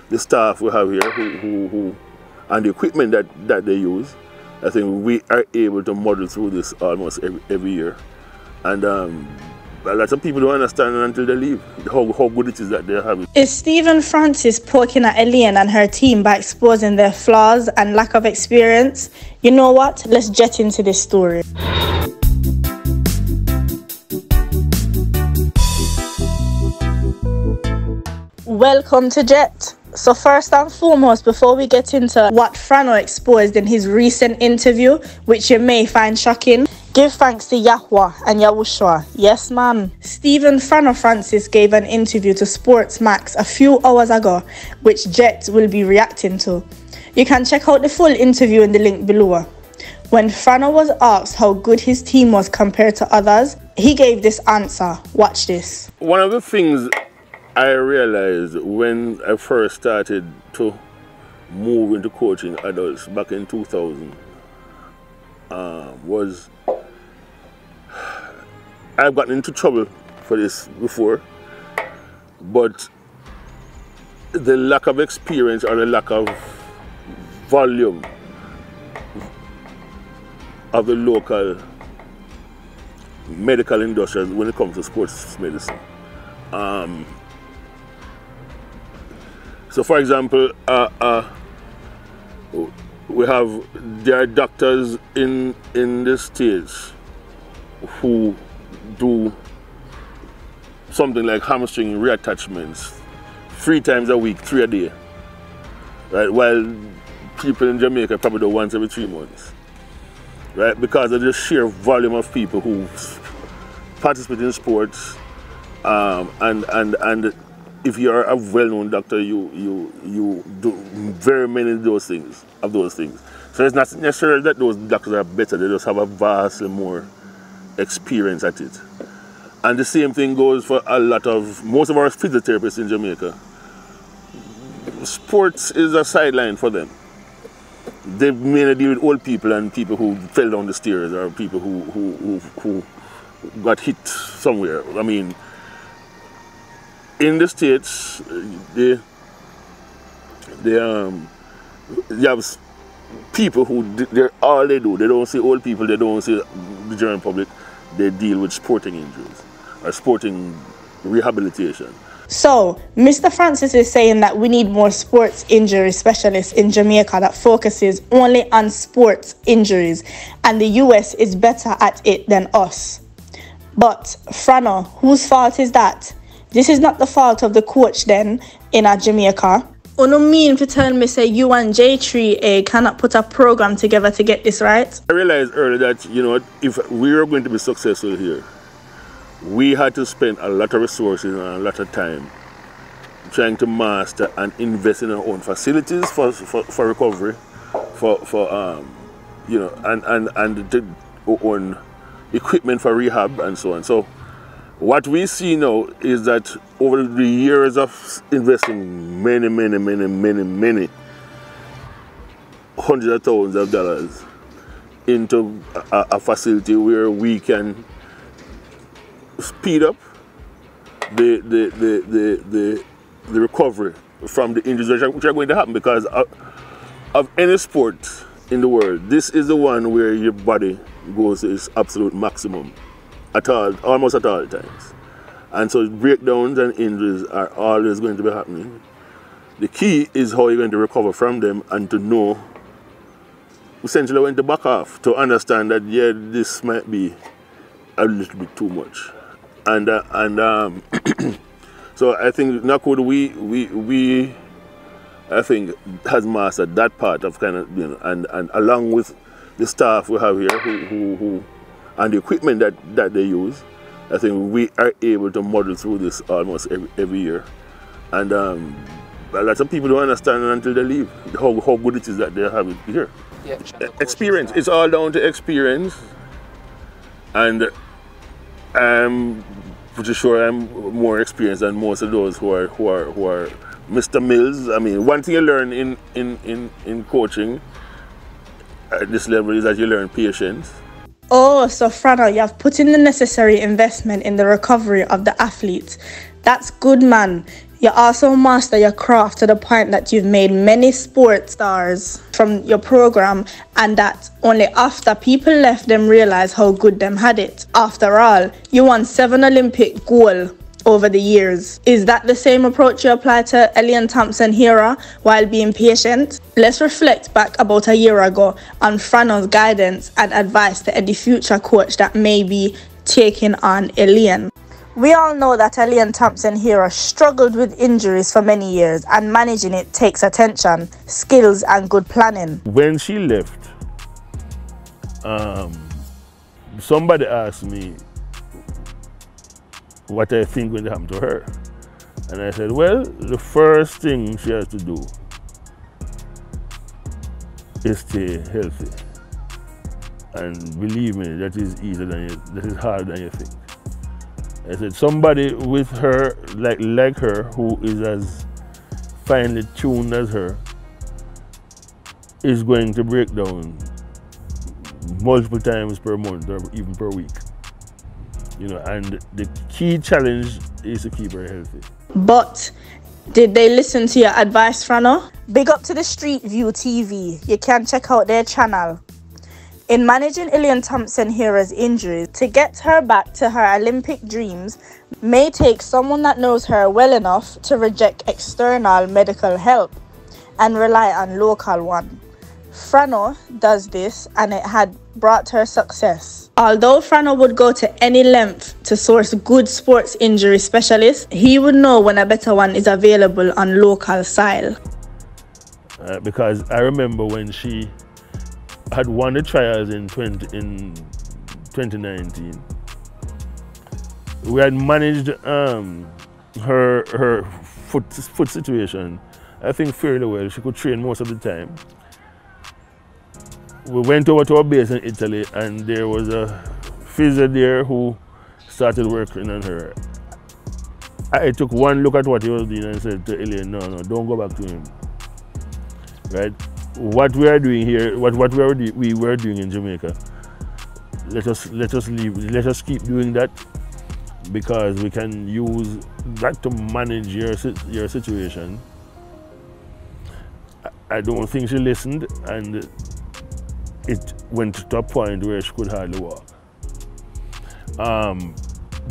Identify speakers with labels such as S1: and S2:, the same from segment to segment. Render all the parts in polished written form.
S1: the staff we have here who and the equipment that they use, I think we are able to model through this almost every year. And a lot of people don't understand until they leave how good it is that they have it.
S2: Is Stephen Francis poking at Elaine and her team by exposing their flaws and lack of experience? You know what? Let's jet into this story. Welcome to Jet. So first and foremost, before we get into what Frano exposed in his recent interview, which you may find shocking, give thanks to Yahweh and Yahushua. Yes, man. Stephen Frano Francis gave an interview to Sports Max a few hours ago, which Jet will be reacting to. You can check out the full interview in the link below. When Frano was asked how good his team was compared to others, he gave this answer. Watch this.
S1: One of the things I realized when I first started to move into coaching adults back in 2000 was I've gotten into trouble for this before, but the lack of experience or the lack of volume of the local medical industry when it comes to sports medicine. So for example, there are doctors in the States who do something like hamstring reattachments 3 times a week, 3 a day, right? While people in Jamaica probably do once every 3 months, right? Because of the sheer volume of people who participate in sports, and if you're a well-known doctor, you do very many of those things. So it's not necessarily that those doctors are better; they just have a vastly more experience at it. And the same thing goes for most of our physiotherapists in Jamaica. Sports is a sideline for them. They mainly deal with old people and people who fell down the stairs or people who got hit somewhere. I mean, in the States, they have people who all they do. They don't see old people. They don't see the general public. They deal with sporting injuries or sporting rehabilitation.
S2: So, Mr. Francis is saying that we need more sports injury specialists in Jamaica that focuses only on sports injuries, and the US is better at it than us. But, Frano, whose fault is that? This is not the fault of the coach then in Jamaica. You don't mean to tell me say you and J3A cannot put a program together to get this right?
S1: I realized earlier that, you know, if we were going to be successful here, we had to spend a lot of resources and a lot of time trying to master and invest in our own facilities for recovery, you know, and to own equipment for rehab and so on. So what we see now is that over the years of investing many hundreds of thousands of dollars into a facility where we can speed up the recovery from the injuries which are going to happen, because of any sport in the world, this is the one where your body goes to its absolute maximum almost at all times. And so breakdowns and injuries are always going to be happening. The key is how you're going to recover from them and to know essentially when to back off, to understand that, yeah, this might be a little bit too much. And so I think Nakud, we I think has mastered that part of kind of, you know, and along with the staff we have here who and the equipment that they use, I think we are able to model through this almost every year. And a lot of people don't understand until they leave how good it is that they have it here. Yeah, experience. It's all down to experience. And I'm pretty sure I'm more experienced than most of those who are Mr. Mills. I mean, one thing you learn in coaching at this level is that you learn patience.
S2: Oh, so Frano, you have put in the necessary investment in the recovery of the athletes. That's good, man. You also master your craft to the point that you've made many sports stars from your program, and that only after people left them realize how good them had it. After all, you won 7 Olympic gold over the years. Is that the same approach you apply to Elaine Thompson-Herah while being patient? Let's reflect back about a year ago on Frano's guidance and advice to any future coach that may be taking on Elaine. We all know that Elaine Thompson-Herah struggled with injuries for many years, and managing it takes attention, skills and good planning.
S1: When she left, somebody asked me what I think will happen to her. And I said, well, the first thing she has to do is stay healthy. And believe me, that is easier than that is harder than you think. I said, somebody with her, like her, who is as finely tuned as her, is going to break down multiple times per month or even per week. You know, and the key challenge is to keep her healthy.
S2: But did they listen to your advice, Frano? Big up to the Street View TV. You can check out their channel. In managing Elaine Thompson-Herah's injuries, to get her back to her Olympic dreams may take someone that knows her well enough to reject external medical help and rely on local one. Frano does this, and it had brought her success. Although Frano would go to any length to source good sports injury specialists, he would know when a better one is available on local soil.
S1: Because I remember when she had won the trials in 2019, we had managed her foot situation, I think, fairly well. She could train most of the time. We went over to our base in Italy, and there was a physio there who started working on her. I took one look at what he was doing and said to Elaine, no, don't go back to him. Right? What we are doing here, what we were doing in Jamaica, let us leave. Let us keep doing that, because we can use that to manage your situation. I don't think she listened, and it went to a point where she could hardly walk.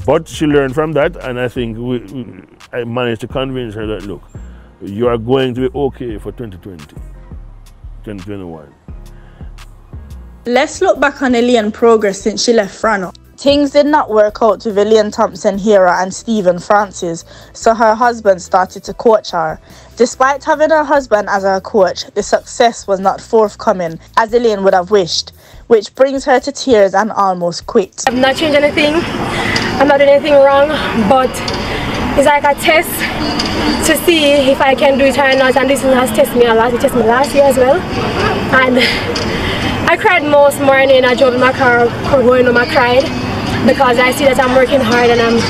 S1: But she learned from that, and I think I managed to convince her that, look, you are going to be okay for 2020, 2021.
S2: Let's look back on Elaine's progress since she left Frano. Things did not work out with Elaine Thompson-Herah and Stephen Francis, so her husband started to coach her. Despite having her husband as her coach, the success was not forthcoming as Elaine would have wished, which brings her to tears and almost quit.
S3: I've not changed anything, I'm not doing anything wrong, but it's like a test to see if I can do it or not, and this has tested me a lot. It tested me last year as well, and I cried most morning. I drove in my car going home, I cried because I see that I'm working hard and I'm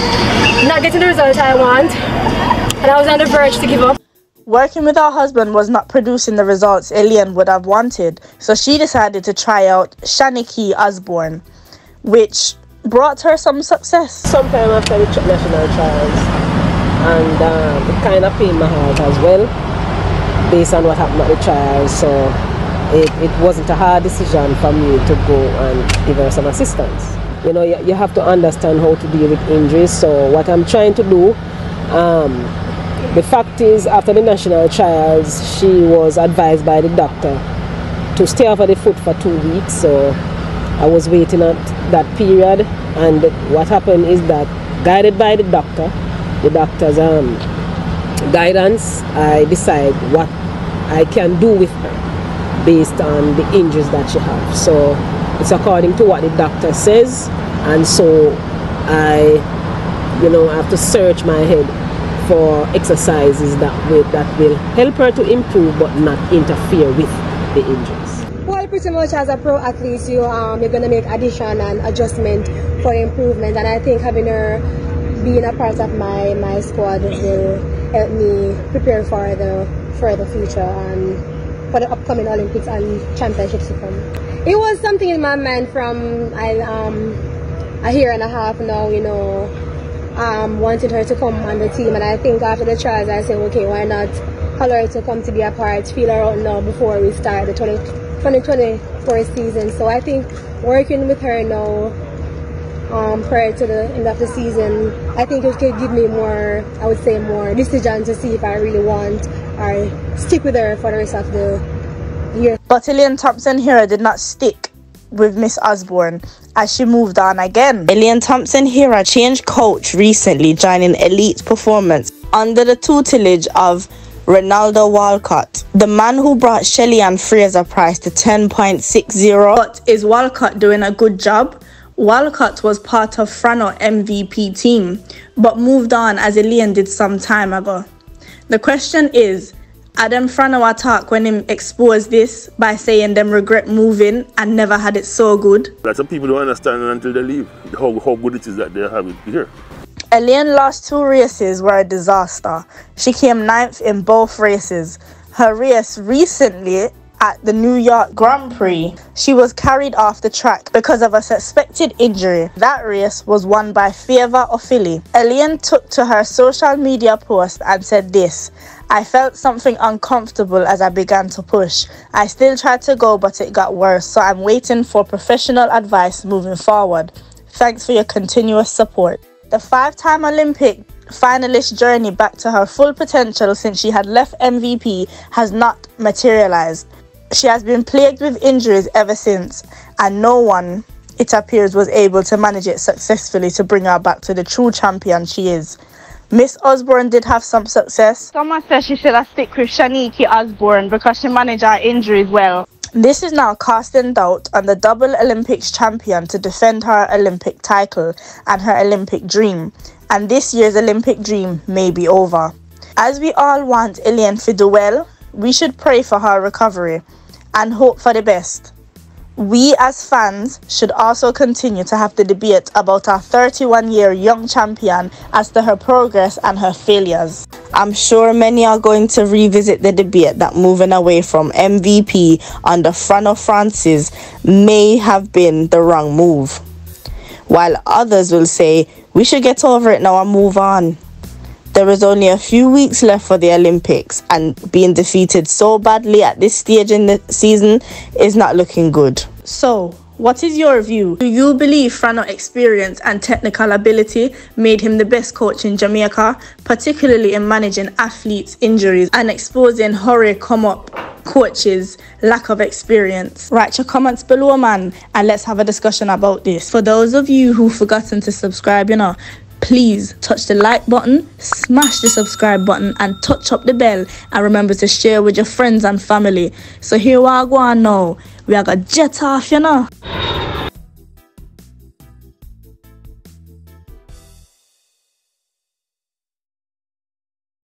S3: not getting the result I want, and I was on the verge to give up.
S2: Working with her husband was not producing the results Elaine would have wanted, so she decided to try out Shaniki Osborne, which brought her some success.
S4: Sometime after the national trials, and it kind of pained my heart as well, based on what happened at the trials, so it wasn't a hard decision for me to go and give her some assistance. You know, you have to understand how to deal with injuries, so what I'm trying to do, the fact is, after the national trials, she was advised by the doctor to stay off of the foot for 2 weeks, so I was waiting at that period, and what happened is that, guided by the doctor's guidance, I decide what I can do with her based on the injuries that she has. So it's according to what the doctor says, and so I have to search my head for exercises that will help her to improve but not interfere with the injuries.
S3: Well, pretty much as a pro athlete, you're going to make addition and adjustment for improvement, and I think having her being a part of my squad will help me prepare for the future and for the upcoming Olympics and championships to come. It was something in my mind from a year and a half now, wanted her to come on the team, and I think after the trials I said, okay, why not call her to come to be a part, feel her out now before we start the 2024 season. So I think working with her now prior to the end of the season, I think it could give me more, I would say more decision to see if I really want or stick with her for the rest of the year.
S2: But Elaine Thompson-Herah did not stick with Miss Osborne as she moved on again. Elaine Thompson-Herah changed coach recently, joining Elite Performance under the tutelage of Ronaldo Walcott, the man who brought Shelly and Fraser Price to 10.60. But is Walcott doing a good job? Walcott was part of Frano MVP team, but moved on as Elaine did some time ago. The question is, Adam Frano attack when him exposed this by saying them regret moving and never had it so good?
S1: Lots of people don't understand until they leave how good it is that they have it here.
S2: Elaine last 2 races were a disaster. She came 9th in both races. Her race recently at the New York Grand Prix, she was carried off the track because of a suspected injury. That race was won by Favor Ofili. Elaine took to her social media post and said this: "I felt something uncomfortable as I began to push. I still tried to go, but it got worse, so I'm waiting for professional advice moving forward. Thanks for your continuous support." The 5-time Olympic finalist journey back to her full potential since she had left MVP has not materialized. She has been plagued with injuries ever since, and no one, it appears, was able to manage it successfully to bring her back to the true champion she is. Miss Osborne did have some success. Someone says she should have stick with Shaniki Osborne because she managed her injuries well. This is now casting doubt on the double Olympics champion to defend her Olympic title and her Olympic dream. And this year's Olympic dream may be over. As we all want Elaine to do well, we should pray for her recovery and hope for the best. We as fans should also continue to have the debate about our 31-year young champion as to her progress and her failures. I'm sure many are going to revisit the debate that moving away from MVP under Frano Francis may have been the wrong move, while others will say we should get over it now and move on. There is only a few weeks left for the Olympics, and being defeated so badly at this stage in the season is not looking good. So, what is your view? Do you believe Frano's experience and technical ability made him the best coach in Jamaica, particularly in managing athletes' injuries and exposing hurry come-up coaches' lack of experience? Write your comments below, man, and let's have a discussion about this. For those of you who've forgotten to subscribe, please touch the like button, smash the subscribe button, and touch up the bell, and remember to share with your friends and family. So here we are going now. We are gonna jet off,